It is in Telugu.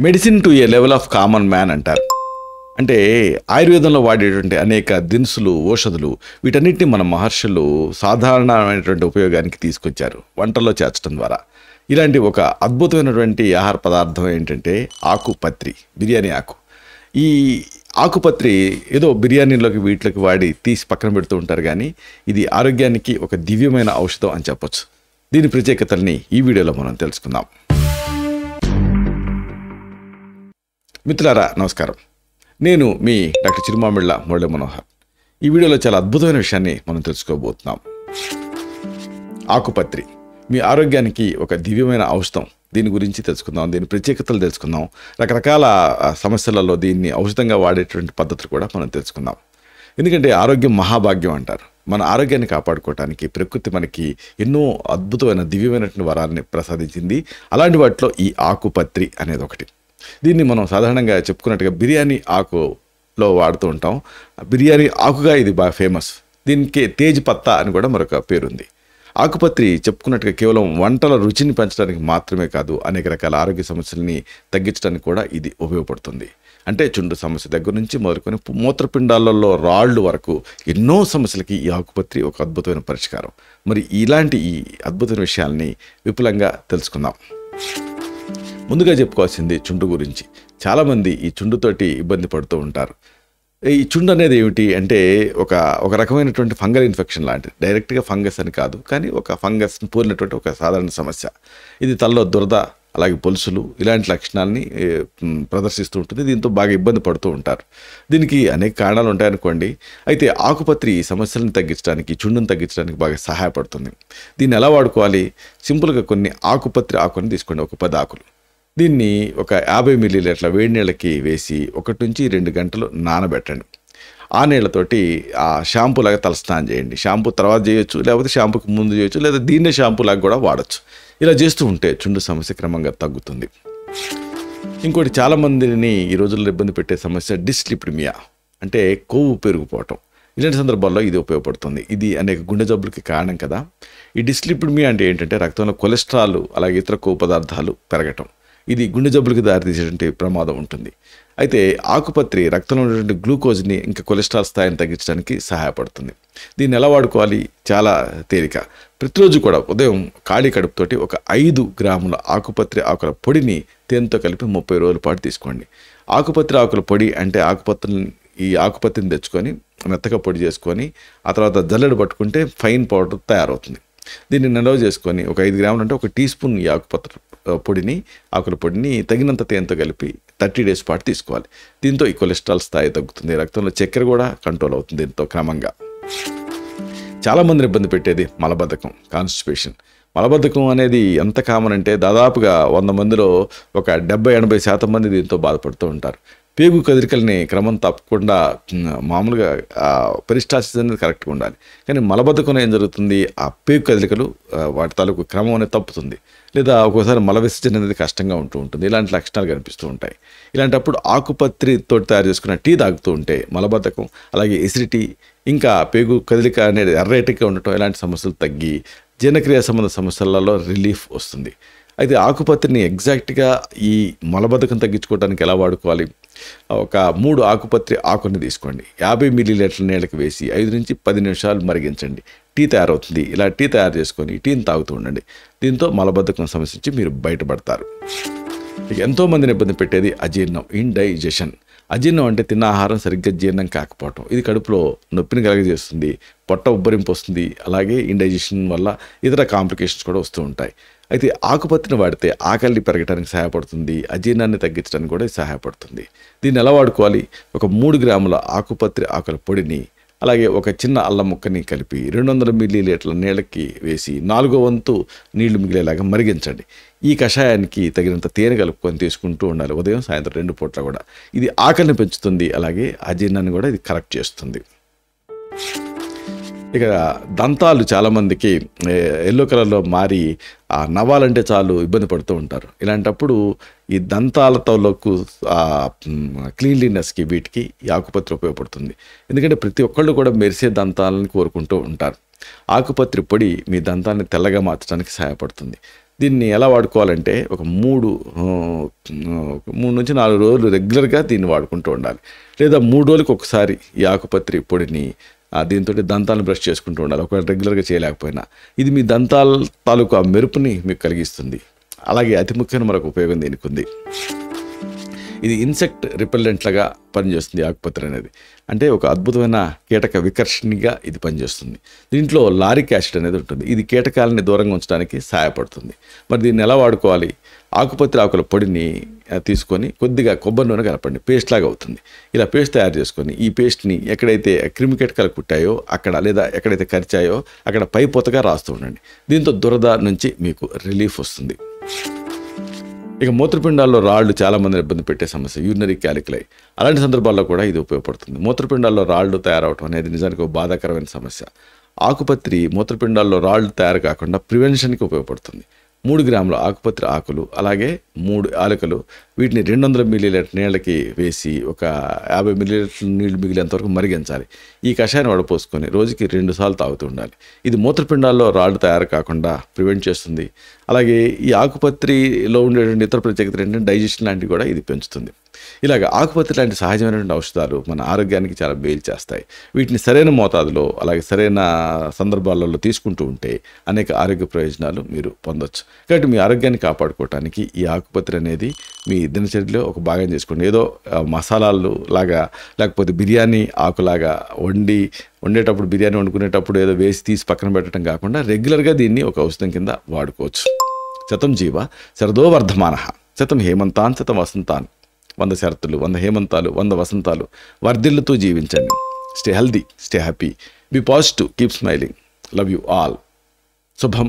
Medicine to A level of common man అంటారు. అంటే ఆయుర్వేదంలో వాడేటువంటి అనేక దినుసులు, ఔషధులు వీటన్నిటిని మన మహర్షులు సాధారణమైనటువంటి ఉపయోగానికి తీసుకొచ్చారు వంటల్లో చేర్చడం ద్వారా. ఇలాంటి ఒక అద్భుతమైనటువంటి ఆహార పదార్థం ఏంటంటే ఆకుపత్రి, బిర్యానీ ఆకు. ఈ ఆకుపత్రి ఏదో బిర్యానీలోకి వీటిలోకి వాడి తీసి పక్కన పెడుతూ ఉంటారు, కానీ ఇది ఆరోగ్యానికి ఒక దివ్యమైన ఔషధం అని చెప్పొచ్చు. దీని ప్రత్యేకతల్ని ఈ వీడియోలో మనం తెలుసుకుందాం. మిత్రులారా నమస్కారం, నేను మీ డాక్టర్ చిరుమామిళ్ళ మురళీ మనోహర్. ఈ వీడియోలో చాలా అద్భుతమైన విషయాన్ని మనం తెలుసుకోబోతున్నాం. ఆకుపత్రి మీ ఆరోగ్యానికి ఒక దివ్యమైన ఔషధం. దీని గురించి తెలుసుకుందాం, దీని ప్రత్యేకతలు తెలుసుకుందాం, రకరకాల సమస్యలలో దీన్ని ఔషధంగా వాడేటువంటి పద్ధతులు కూడా మనం తెలుసుకుందాం. ఎందుకంటే ఆరోగ్యం మహాభాగ్యం అంటారు. మన ఆరోగ్యాన్ని కాపాడుకోవడానికి ప్రకృతి మనకి ఎన్నో అద్భుతమైన దివ్యమైనటువంటి వరాలని ప్రసాదించింది. అలాంటి వాటిలో ఈ ఆకుపత్రి అనేది ఒకటి. దీన్ని మనం సాధారణంగా చెప్పుకున్నట్టుగా బిర్యానీ ఆకులో వాడుతూ ఉంటాం. బిర్యానీ ఆకుగా ఇది బాగా ఫేమస్. దీనికి తేజ్ పత్తా అని కూడా మరొక పేరుంది. ఆకుపత్రి చెప్పుకున్నట్టుగా కేవలం వంటల రుచిని పెంచడానికి మాత్రమే కాదు, అనేక రకాల ఆరోగ్య సమస్యల్ని తగ్గించడానికి కూడా ఇది ఉపయోగపడుతుంది. అంటే చుండు సమస్య దగ్గర నుంచి మొదలుకొని మూత్రపిండాలలో రాళ్ళు వరకు ఎన్నో సమస్యలకి ఈ ఆకుపత్రి ఒక అద్భుతమైన పరిష్కారం. మరి ఇలాంటి ఈ అద్భుతమైన విషయాల్ని విపులంగా తెలుసుకుందాం. ముందుగా చెప్పుకోవాల్సింది చుండు గురించి. చాలామంది ఈ చుండుతోటి ఇబ్బంది పడుతూ ఉంటారు. ఈ చుండు అనేది ఏమిటి అంటే ఒక రకమైనటువంటి ఫంగల్ ఇన్ఫెక్షన్ లాంటిది. డైరెక్ట్గా ఫంగస్ అని కాదు, కానీ ఒక ఫంగస్ పూరినటువంటి ఒక సాధారణ సమస్య. ఇది తలలో దురద, అలాగే పొలుసులు ఇలాంటి లక్షణాలని ప్రదర్శిస్తూ ఉంటుంది. దీంతో బాగా ఇబ్బంది పడుతూ ఉంటారు. దీనికి అనేక కారణాలు ఉంటాయనుకోండి. అయితే ఆకుపత్రి ఈ సమస్యలను తగ్గించడానికి, చుండును తగ్గించడానికి బాగా సహాయపడుతుంది. దీన్ని ఎలా వాడుకోవాలి? సింపుల్గా కొన్ని ఆకుపత్రి ఆకుని తీసుకోండి, ఒక 10 ఆకులు. దీన్ని ఒక 50 మిల్లీలీటర్ల వేడి నీళ్ళకి వేసి 1 నుంచి 2 గంటలు నానబెట్టండి. ఆ నీళ్ళతోటి ఆ షాంపూ లాగా తలస్నానం చేయండి. షాంపూ తర్వాత చేయొచ్చు, లేకపోతే షాంపూకి ముందు చేయొచ్చు, లేదా దీన్నే షాంపూ లాగా కూడా వాడచ్చు. ఇలా చేస్తూ ఉంటే చుండు సమస్య క్రమంగా తగ్గుతుంది. ఇంకోటి చాలామందిని ఈ రోజుల్లో ఇబ్బంది పెట్టే సమస్య డిస్లిపిడిమియా, అంటే కొవ్వు పెరిగిపోవటం. ఇలాంటి సందర్భాల్లో ఇది ఉపయోగపడుతుంది. ఇది అనేక గుండె జబ్బులకి కారణం కదా. ఈ డిస్లిపిడిమియా అంటే ఏంటంటే రక్తంలో కొలెస్ట్రాల్ అలాగే ఇతర కొవ్వు పదార్థాలు పెరగటం. ఇది గుండె జబ్బులకి దారితీసేటువంటి ప్రమాదం ఉంటుంది. అయితే ఆకుపత్రి రక్తంలో ఉన్నటువంటి గ్లూకోజ్ని ఇంకా కొలెస్ట్రాల్ స్థాయిని తగ్గించడానికి సహాయపడుతుంది. దీన్ని ఎలా వాడుకోవాలి? చాలా తేలిక. ప్రతిరోజు కూడా ఉదయం ఖాళీ కడుపుతోటి ఒక 5 గ్రాముల ఆకుపత్రి ఆకుల పొడిని తేనెతో కలిపి 30 రోజుల పాటు తీసుకోండి. ఆకుపత్రి ఆకుల పొడి అంటే ఈ ఆకుపత్రిని తెచ్చుకొని మెత్తగా పొడి చేసుకొని ఆ తర్వాత జల్లెడ పట్టుకుంటే ఫైన్ పౌడర్ తయారవుతుంది. దీన్ని నిల్వ చేసుకొని ఒక 5 గ్రాములు అంటే 1 టీ స్పూన్ ఈ ఆకుల పొడిని తగినంత తేనెతో కలిపి 30 డేస్ పాటు తీసుకోవాలి. దీంతో ఈ కొలెస్ట్రాల్ స్థాయి తగ్గుతుంది. రక్తంలో చక్కెర కూడా కంట్రోల్ అవుతుంది దీంతో క్రమంగా. చాలామందిని ఇబ్బంది పెట్టేది మలబద్ధకం, కాన్స్టిపేషన్. మలబద్ధకం అనేది ఎంత కామన్ అంటే దాదాపుగా 100 మందిలో ఒక 70-80% మంది దీంతో బాధపడుతూ ఉంటారు. పేగు కదలికల్ని క్రమం తప్పకుండా మామూలుగా పెరిస్టాల్సిస్ అనేది కరెక్ట్గా ఉండాలి. కానీ మలబద్ధకం ఏం జరుగుతుంది? ఆ పేగు కదలికలు వాటి తాలూకు క్రమం అనేది తప్పుతుంది, లేదా ఒక్కోసారి మల విసర్జన అనేది కష్టంగా ఉంటుంది. ఇలాంటి లక్షణాలు కనిపిస్తూ ఉంటాయి. ఇలాంటప్పుడు ఆకుపత్రితో తయారు చేసుకున్న టీ తాగుతూ ఉంటే మలబద్ధకం, అలాగే ఎసిడిటీ, ఇంకా పేగు కదలిక అనేది ఎర్రటిగా ఉండటం, ఇలాంటి సమస్యలు తగ్గి జీర్ణక్రియ సంబంధ సమస్యలలో రిలీఫ్ వస్తుంది. అయితే ఆకుపత్రిని ఎగ్జాక్ట్గా ఈ మలబద్ధకం తగ్గించుకోవడానికి ఎలా వాడుకోవాలి? ఒక 3 ఆకుపత్రి ఆకుని తీసుకోండి. 50 మిల్లీలీటర్ల నీళ్ళకి వేసి 5 నుంచి 10 నిమిషాలు మరిగించండి. టీ తయారవుతుంది. ఇలా టీ తయారు చేసుకొని టీని తాగుతూ ఉండండి. దీంతో మలబద్ధకం సమస్య నుంచి మీరు బయటపడతారు. ఇక ఎంతోమందిని ఇబ్బంది పెట్టేది అజీర్ణం, ఇండైజెషన్. అజీర్ణం అంటే తిన్న ఆహారం సరిగ్గా జీర్ణం కాకపోవటం. ఇది కడుపులో నొప్పిని కలగజేస్తుంది, పొట్ట ఉబ్బరింపు వస్తుంది, అలాగే ఇండైజెషన్ వల్ల ఇతర కాంప్లికేషన్స్ కూడా వస్తూ ఉంటాయి. అయితే ఆకుపత్రిని వాడితే ఆకలి పెరగడానికి సహాయపడుతుంది, అజీర్ణాన్ని తగ్గించడానికి కూడా సహాయపడుతుంది. దీన్ని ఎలా వాడుకోవాలి? ఒక 3 గ్రాముల ఆకుపత్రి ఆకుల పొడిని అలాగే ఒక చిన్న అల్లం ముక్కని కలిపి 200 మిల్లీలీటర్ల నీళ్ళకి వేసి 4వ వంతు నీళ్లు మిగిలేలాగా మరిగించండి. ఈ కషాయానికి తగినంత తేనె కలుపుకొని తీసుకుంటూ ఉండాలి, ఉదయం సాయంత్రం 2 పూట్ల కూడా. ఇది ఆకలిని పెంచుతుంది, అలాగే అజీర్ణాన్ని కూడా ఇది కరెక్ట్ చేస్తుంది. ఇక దంతాలు చాలామందికి ఎల్లో కలర్లో మారి నవ్వాలంటే చాలు ఇబ్బంది పడుతూ ఉంటారు. ఇలాంటప్పుడు ఈ దంతాల తాలూకు క్లీన్లీనెస్కి వీటికి ఈ ఆకుపత్రి ఉపయోగపడుతుంది. ఎందుకంటే ప్రతి ఒక్కళ్ళు కూడా మెరిసే దంతాలను కోరుకుంటూ ఉంటారు. ఆకుపత్రి పొడి మీ దంతాన్ని తెల్లగా మార్చడానికి సహాయపడుతుంది. దీన్ని ఎలా వాడుకోవాలంటే ఒక 3 నుంచి 4 రోజులు రెగ్యులర్గా దీన్ని వాడుకుంటూ ఉండాలి. లేదా 3 రోజులకు ఒకసారి ఈ ఆకుపత్రి పొడిని దీంతో దంతాలను బ్రష్ చేసుకుంటూ ఉండాలి, ఒకవేళ రెగ్యులర్గా చేయలేకపోయినా. ఇది మీ దంతాల తాలూకు ఆ మెరుపుని మీకు కలిగిస్తుంది. అలాగే అతి ముఖ్యమైన మరొక ఉపయోగం దీనికి ఉంది. ఇది ఇన్సెక్ట్ రిపెల్లెంట్లుగా పనిచేస్తుంది ఆకుపత్రి అనేది. అంటే ఒక అద్భుతమైన కీటక వికర్షణిగా ఇది పనిచేస్తుంది. దీంట్లో లారిక్ యాసిడ్ అనేది ఉంటుంది. ఇది కీటకాలని దూరంగా ఉంచడానికి సహాయపడుతుంది. మరి దీన్ని ఎలా వాడుకోవాలి? ఆకుపత్రి ఆకుల పొడిని తీసుకొని కొద్దిగా కొబ్బరి నూనె కలపండి, పేస్ట్ లాగా అవుతుంది. ఇలా పేస్ట్ తయారు చేసుకొని ఈ పేస్ట్ని ఎక్కడైతే క్రిమి కీటకాలు కుట్టాయో అక్కడ, లేదా ఎక్కడైతే కరిచాయో అక్కడ పై పొతగా రాస్తూ ఉండండి. దీంతో దురద నుంచి మీకు రిలీఫ్ వస్తుంది. ఇక మూత్రపిండాల్లో రాళ్ళు చాలామందిని ఇబ్బంది పెట్టే సమస్య, యూరినరీ క్యాలిక్యులై. అలాంటి సందర్భాల్లో కూడా ఇది ఉపయోగపడుతుంది. మూత్రపిండాల్లో రాళ్ళు తయారవటం అనేది నిజానికి ఒక బాధాకరమైన సమస్య. ఆకుపత్రి మూత్రపిండాల్లో రాళ్ళు తయారు కాకుండా ప్రివెన్షన్కి ఉపయోగపడుతుంది. 3 గ్రాముల ఆకుపత్రి ఆకులు, అలాగే 3 యాలకులు, వీటిని 200 మిల్లీలీటర్ నీళ్ళకి వేసి ఒక 50 మిల్లీలీటర్ నీళ్ళు మిగిలేంతవరకు మరిగించాలి. ఈ కషాయాన్ని వడపోసుకొని రోజుకి 2 సార్లు తాగుతూ ఉండాలి. ఇది మూత్రపిండాల్లో రాళ్ళు తయారు కాకుండా ప్రివెంట్ చేస్తుంది. అలాగే ఈ ఆకుపత్రిలో ఉండేటువంటి ఇతర ప్రత్యేకత ఏంటంటే డైజెషన్ లాంటివి కూడా ఇది పెంచుతుంది. ఇలాగ ఆకుపత్రి లాంటి సహజమైనటువంటి ఔషధాలు మన ఆరోగ్యానికి చాలా మేలు చేస్తాయి. వీటిని సరైన మోతాదులో, అలాగే సరైన సందర్భాలలో తీసుకుంటూ ఉంటే అనేక ఆరోగ్య ప్రయోజనాలు మీరు పొందొచ్చు. కాబట్టి మీ ఆరోగ్యాన్ని కాపాడుకోవటానికి ఈ ఆకుపత్రి అనేది మీ దినచర్యలో ఒక భాగం చేసుకోండి. ఏదో మసాలాలు లాగా, లేకపోతే బిర్యానీ ఆకులాగా వండేటప్పుడు, బిర్యానీ వండుకునేటప్పుడు ఏదో వేసి తీసి పక్కన పెట్టడం కాకుండా రెగ్యులర్గా దీన్ని ఒక ఔషధం కింద వాడుకోవచ్చు. శతం జీవ శరదో వర్ధమానః, శతం హేమంతాన్ శతం వసంతాన్. 100 శరతులు, 100 హేమంతాలు, 100 వసంతాలు వర్ధిల్లుతూ జీవించండి. Stay healthy, stay happy, be positive, keep smiling. Love you all. శుభం.